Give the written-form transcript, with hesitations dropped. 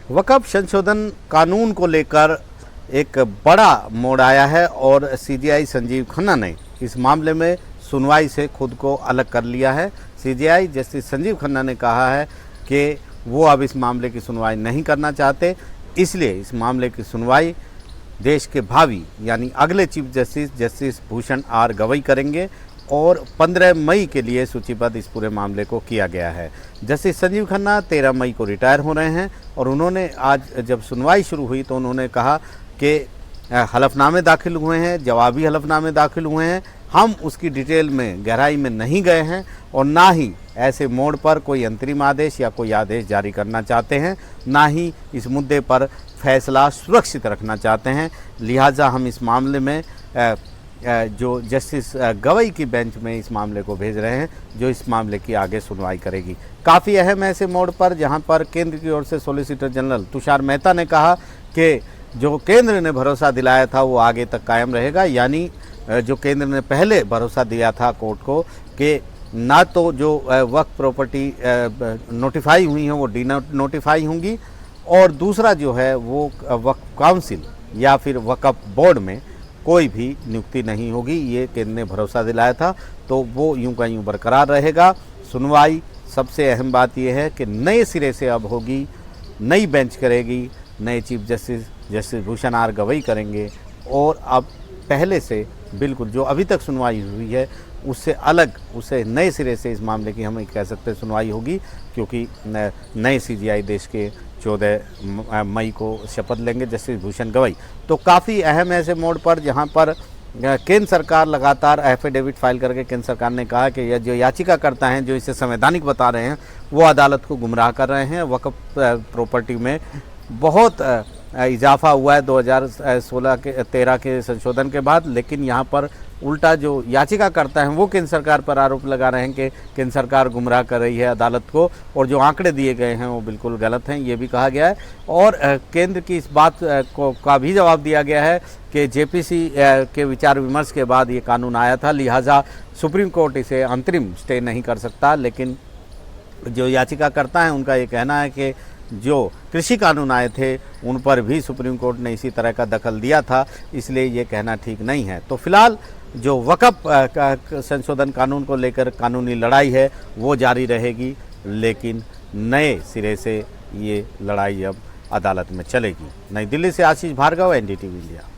वक्फ संशोधन कानून को लेकर एक बड़ा मोड़ आया है और सीजेआई संजीव खन्ना ने इस मामले में सुनवाई से खुद को अलग कर लिया है। सीजेआई जस्टिस संजीव खन्ना ने कहा है कि वो अब इस मामले की सुनवाई नहीं करना चाहते, इसलिए इस मामले की सुनवाई देश के भावी यानी अगले chief justice justice Bhushan R Gavai करेंगे और 15 मई के लिए सूचीबद्ध इस पूरे मामले को किया गया है। जस्टिस संजीव खन्ना 13 मई को रिटायर हो रहे हैं और उन्होंने आज जब सुनवाई शुरू हुई तो उन्होंने कहा कि हलफनामे दाखिल हुए हैं, जवाबी हलफनामे दाखिल हुए हैं, हम उसकी डिटेल में गहराई में नहीं गए हैं और ना ही ऐसे मोड़ पर कोई अंतरिम आदेश या कोई आदेश जारी करना चाहते हैं, ना ही इस मुद्दे पर फैसला सुरक्षित रखना चाहते हैं। लिहाजा हम इस मामले में जो जस्टिस गवई की बेंच में इस मामले को भेज रहे हैं, जो इस मामले की आगे सुनवाई करेगी। काफ़ी अहम है ऐसे मोड़ पर जहां पर केंद्र की ओर से सॉलिसिटर जनरल तुषार मेहता ने कहा कि जो केंद्र ने भरोसा दिलाया था वो आगे तक कायम रहेगा, यानी जो केंद्र ने पहले भरोसा दिया था कोर्ट को कि ना तो जो वक्फ प्रॉपर्टी नोटिफाई हुई हैं वो डी नोटिफाई होंगी और दूसरा जो है वो वक्फ काउंसिल या फिर वक्फ बोर्ड में कोई भी नियुक्ति नहीं होगी, ये केंद्र ने भरोसा दिलाया था, तो वो यूं का यूं बरकरार रहेगा। सुनवाई सबसे अहम बात यह है कि नए सिरे से अब होगी, नई बेंच करेगी, नए chief justice justice Bhushan R Gavai करेंगे और अब पहले से बिल्कुल जो अभी तक सुनवाई हुई है उससे अलग, उससे नए सिरे से इस मामले की हम कह सकते हैं सुनवाई होगी, क्योंकि नए सीजेआई देश के 14 मई को शपथ लेंगे जस्टिस भूषण गवई। तो काफ़ी अहम है ऐसे मोड़ पर जहां पर केंद्र सरकार लगातार एफिडेविट फाइल करके केंद्र सरकार ने कहा कि यह जो याचिकाकर्ता हैं जो इसे संवैधानिक बता रहे हैं वो अदालत को गुमराह कर रहे हैं। वक्फ प्रॉपर्टी में बहुत इजाफा हुआ है 2016 के 13 के संशोधन के बाद, लेकिन यहाँ पर उल्टा जो याचिका करता है वो केंद्र सरकार पर आरोप लगा रहे हैं कि केंद्र सरकार गुमराह कर रही है अदालत को और जो आंकड़े दिए गए हैं वो बिल्कुल गलत हैं, ये भी कहा गया है। और केंद्र की इस बात का भी जवाब दिया गया है कि जेपीसी के विचार विमर्श के बाद ये कानून आया था, लिहाजा सुप्रीम कोर्ट इसे अंतरिम स्टे नहीं कर सकता। लेकिन जो याचिकाकर्ता हैं उनका ये कहना है कि जो कृषि कानून आए थे उन पर भी सुप्रीम कोर्ट ने इसी तरह का दखल दिया था, इसलिए ये कहना ठीक नहीं है। तो फिलहाल जो वक्फ संशोधन कानून को लेकर कानूनी लड़ाई है वो जारी रहेगी, लेकिन नए सिरे से ये लड़ाई अब अदालत में चलेगी। नई दिल्ली से आशीष भार्गव, एनडीटीवी इंडिया।